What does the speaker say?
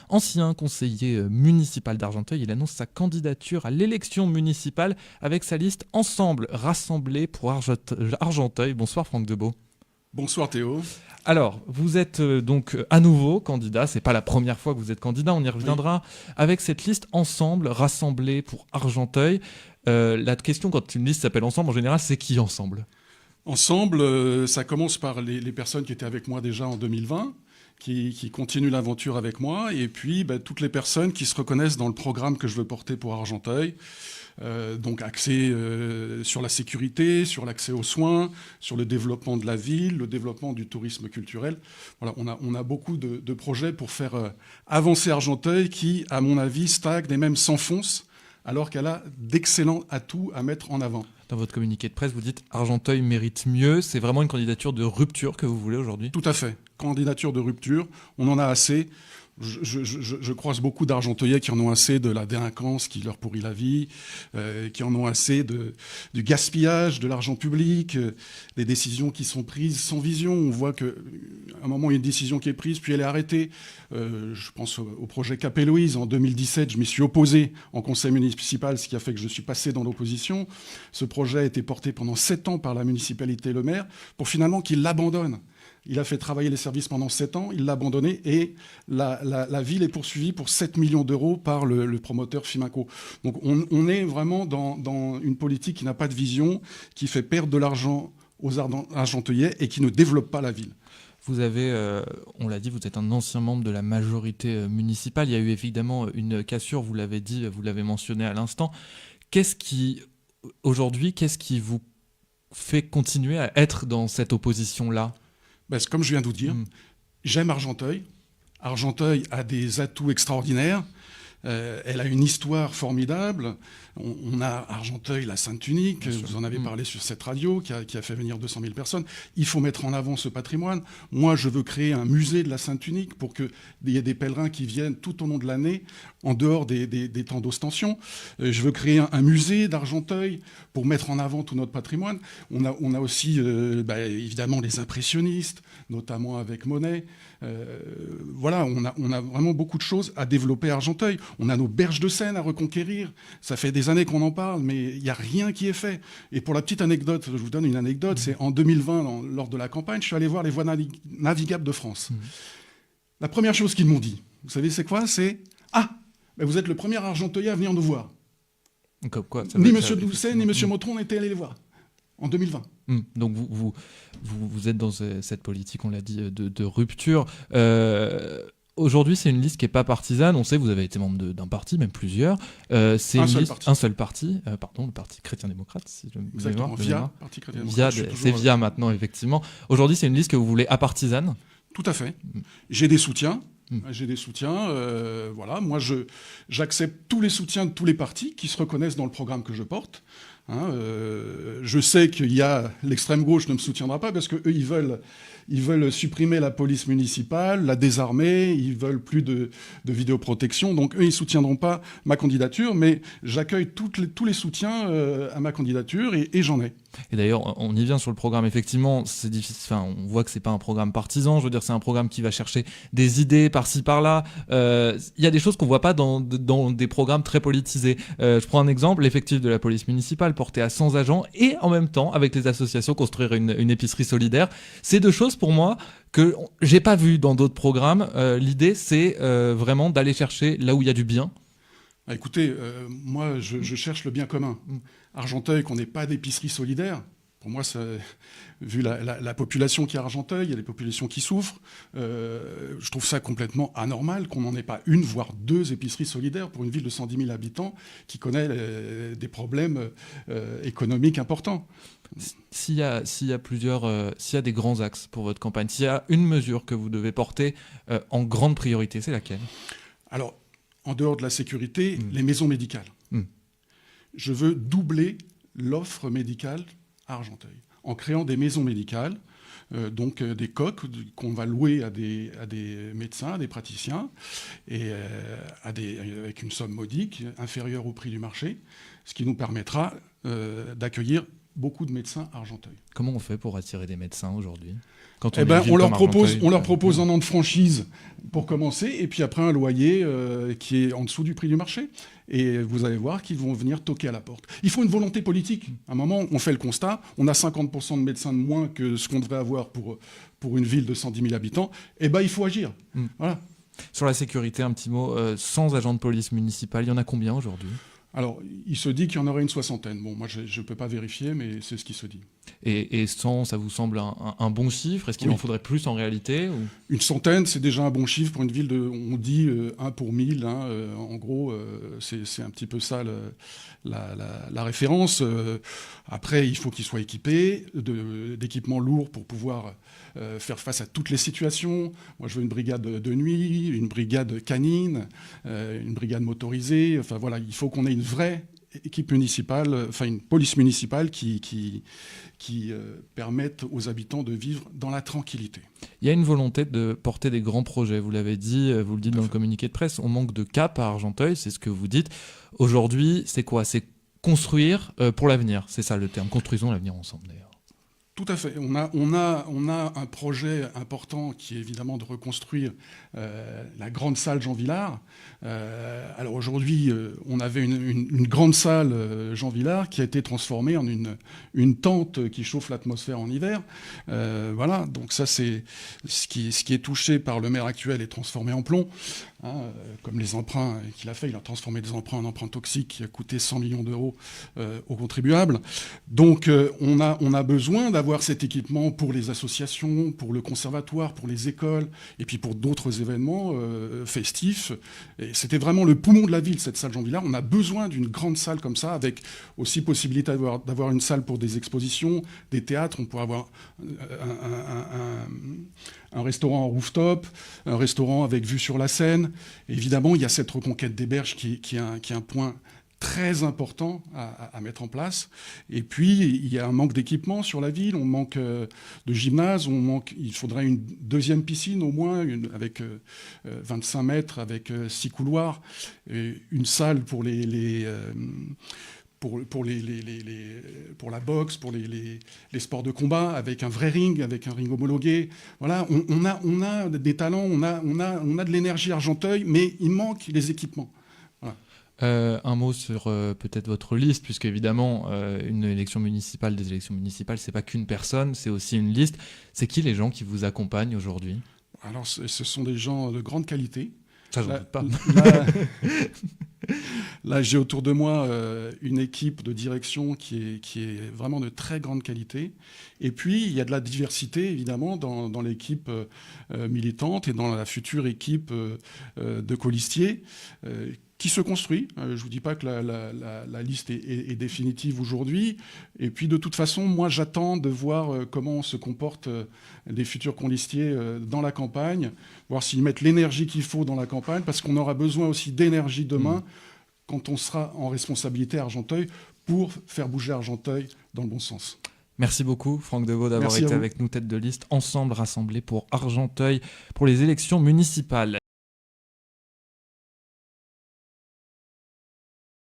Ancien conseiller municipal d'Argenteuil, il annonce sa candidature à l'élection municipale avec sa liste Ensemble rassemblés pour Argenteuil. Bonsoir Franck Debeau. Bonsoir Théo. Alors, vous êtes donc à nouveau candidat, c'est pas la première fois que vous êtes candidat, on y reviendra, oui. Avec cette liste Ensemble, rassemblés pour Argenteuil. La question quand une liste s'appelle Ensemble, en général, c'est qui Ensemble ? Ensemble, ça commence par les personnes qui étaient avec moi déjà en 2020, qui continuent l'aventure avec moi, et puis toutes les personnes qui se reconnaissent dans le programme que je veux porter pour Argenteuil. Donc accès sur la sécurité, sur l'accès aux soins, sur le développement de la ville, le développement du tourisme culturel. Voilà, on a beaucoup de projets pour faire avancer Argenteuil qui, à mon avis, stagne et même s'enfonce alors qu'elle a d'excellents atouts à mettre en avant. Dans votre communiqué de presse, vous dites Argenteuil mérite mieux. C'est vraiment une candidature de rupture que vous voulez aujourd'hui ? Tout à fait. Candidature de rupture. On en a assez. Je croise beaucoup d'Argenteuillais qui en ont assez de la délinquance qui leur pourrit la vie, qui en ont assez du gaspillage de l'argent public, des décisions qui sont prises sans vision. On voit qu'à un moment, il y a une décision qui est prise, puis elle est arrêtée. Je pense au projet Cap-Héloïse. En 2017, je m'y suis opposé en conseil municipal, ce qui a fait que je suis passé dans l'opposition. Ce projet a été porté pendant 7 ans par la municipalité et le maire, pour finalement qu'il l'abandonne. Il a fait travailler les services pendant 7 ans, il l'a abandonné et la ville est poursuivie pour 7 millions d'euros par le promoteur Fimaco. Donc on est vraiment dans une politique qui n'a pas de vision, qui fait perdre de l'argent aux Argenteuillais et qui ne développe pas la ville. Vous avez, on l'a dit, vous êtes un ancien membre de la majorité municipale. Il y a eu évidemment une cassure, vous l'avez dit, vous l'avez mentionné à l'instant. Aujourd'hui, qu'est-ce qui vous fait continuer à être dans cette opposition-là ? C'est comme je viens de vous dire, j'aime Argenteuil. Argenteuil a des atouts extraordinaires. Elle a une histoire formidable. On a Argenteuil, la Sainte Unique. Vous en avez parlé sur cette radio qui a fait venir 200 000 personnes. Il faut mettre en avant ce patrimoine. Moi, je veux créer un musée de la Sainte Unique pour qu'il y ait des pèlerins qui viennent tout au long de l'année, en dehors des temps d'ostension. Je veux créer un musée d'Argenteuil pour mettre en avant tout notre patrimoine. On a aussi, évidemment, les impressionnistes, notamment avec Monet. Voilà, on a vraiment beaucoup de choses à développer à Argenteuil. On a nos berges de Seine à reconquérir. Ça fait des années qu'on en parle, mais il n'y a rien qui est fait. Et pour la petite anecdote, je vous donne une anecdote, c'est en 2020, lors de la campagne, je suis allé voir les voies navigables de France. La première chose qu'ils m'ont dit, vous savez c'est quoi ? C'est « Ah, vous êtes le premier Argenteuillais à venir nous voir. » Ni M. Doucet, ni M. Motron n'étaient allés les voir. En 2020. Donc vous êtes dans cette politique, on l'a dit, de rupture. Aujourd'hui, c'est une liste qui n'est pas partisane. On sait que vous avez été membre d'un parti, même plusieurs. C'est un seul parti, le Parti chrétien-démocrate. Si je Exactement, VIA, Parti chrétien-démocrate. C'est VIA maintenant, effectivement. Aujourd'hui, c'est une liste que vous voulez apartisane ? Tout à fait. J'ai des soutiens. Voilà. Moi, j'accepte tous les soutiens de tous les partis qui se reconnaissent dans le programme que je porte. Je sais qu'il y a l'extrême gauche ne me soutiendra pas parce que eux ils veulent supprimer la police municipale, la désarmer, ils veulent plus de vidéoprotection, donc eux ils soutiendront pas ma candidature, mais j'accueille tous les soutiens à ma candidature et j'en ai. Et d'ailleurs, on y vient sur le programme. Effectivement, c'est difficile. Enfin, on voit que c'est pas un programme partisan. Je veux dire, c'est un programme qui va chercher des idées par-ci par-là. Il y a des choses qu'on voit pas dans des programmes très politisés. Je prends un exemple, l'effectif de la police municipale porté à 100 agents et en même temps, avec les associations, construire une épicerie solidaire. C'est deux choses pour moi que j'ai pas vues dans d'autres programmes. L'idée, c'est vraiment d'aller chercher là où il y a du bien. Écoutez, moi, je cherche le bien commun. Argenteuil, qu'on n'ait pas d'épicerie solidaire, pour moi, vu la population qui est à Argenteuil, il y a des populations qui souffrent. Je trouve ça complètement anormal qu'on n'en ait pas une, voire deux épiceries solidaires pour une ville de 110 000 habitants qui connaît des problèmes économiques importants. S'il y a des grands axes pour votre campagne, s'il y a une mesure que vous devez porter en grande priorité, c'est laquelle ? Alors, en dehors de la sécurité, les maisons médicales. Je veux doubler l'offre médicale à Argenteuil en créant des maisons médicales, donc des coques qu'on va louer à des médecins, à des praticiens, et avec une somme modique, inférieure au prix du marché, ce qui nous permettra d'accueillir beaucoup de médecins à Argenteuil. Comment on fait pour attirer des médecins aujourd'hui quand on leur propose un an de franchise pour commencer, et puis après un loyer qui est en dessous du prix du marché. Et vous allez voir qu'ils vont venir toquer à la porte. Il faut une volonté politique. À un moment, on fait le constat, on a 50% de médecins de moins que ce qu'on devrait avoir pour une ville de 110 000 habitants. Eh ben, il faut agir. Voilà. Sur la sécurité, un petit mot. Sans agents de police municipale, il y en a combien aujourd'hui ? Alors, il se dit qu'il y en aurait une soixantaine. Bon, moi, je ne peux pas vérifier, mais c'est ce qui se dit. Et 100, ça vous semble un bon chiffre ? Est-ce qu'il en faudrait plus en réalité ou... Une centaine, c'est déjà un bon chiffre pour une ville on dit 1 pour 1000. En gros, c'est un petit peu ça la référence. Après, il faut qu'ils soient équipés d'équipements lourds pour pouvoir faire face à toutes les situations. Moi, je veux une brigade de nuit, une brigade canine, une brigade motorisée. Enfin, voilà, il faut qu'on ait une vraie équipe municipale, enfin une police municipale qui permette aux habitants de vivre dans la tranquillité. Il y a une volonté de porter des grands projets, vous l'avez dit, vous le dites dans le communiqué de presse, on manque de cap à Argenteuil, c'est ce que vous dites. Aujourd'hui, c'est quoi ? C'est construire pour l'avenir, c'est ça le terme, construisons l'avenir ensemble d'ailleurs. Tout à fait. On a un projet important qui est évidemment de reconstruire la grande salle Jean Vilar. Alors aujourd'hui, on avait une grande salle Jean Vilar qui a été transformée en une tente qui chauffe l'atmosphère en hiver. Voilà, donc ça c'est ce qui est touché par le maire actuel est transformé en plomb. Comme les emprunts qu'il a fait, il a transformé des emprunts en emprunts toxiques qui a coûté 100 millions d'euros aux contribuables. Donc on a besoin d'avoir cet équipement pour les associations, pour le conservatoire, pour les écoles, et puis pour d'autres événements festifs. Et c'était vraiment le poumon de la ville, cette salle Jean Vilar. On a besoin d'une grande salle comme ça, avec aussi possibilité d'avoir une salle pour des expositions, des théâtres. On pourrait avoir un restaurant en rooftop, un restaurant avec vue sur la Seine. Et évidemment, il y a cette reconquête des berges qui est un point très important à mettre en place. Et puis, il y a un manque d'équipement sur la ville, on manque de gymnase, il faudrait une deuxième piscine au moins, avec 25 mètres, avec 6 couloirs, et une salle pour pour la boxe, pour les sports de combat, avec un vrai ring, avec un ring homologué. Voilà, on a des talents, on a de l'énergie à Argenteuil, mais il manque les équipements. Voilà. Un mot sur peut-être votre liste, puisque évidemment, une élection municipale, des élections municipales, c'est pas qu'une personne, c'est aussi une liste. C'est qui les gens qui vous accompagnent aujourd'hui ? Alors, ce sont des gens de grande qualité. Ça, je ne doute pas. Là, j'ai autour de moi une équipe de direction qui est vraiment de très grande qualité. Et puis, il y a de la diversité, évidemment, dans l'équipe militante et dans la future équipe de colistiers qui se construit. Je ne vous dis pas que la liste est définitive aujourd'hui. Et puis, de toute façon, moi, j'attends de voir comment se comportent les futurs colistiers dans la campagne, voir s'ils mettent l'énergie qu'il faut dans la campagne, parce qu'on aura besoin aussi d'énergie demain quand on sera en responsabilité à Argenteuil pour faire bouger Argenteuil dans le bon sens. Merci beaucoup, Franck Deveau, d'avoir été avec nous, tête de liste, ensemble rassemblés pour Argenteuil, pour les élections municipales.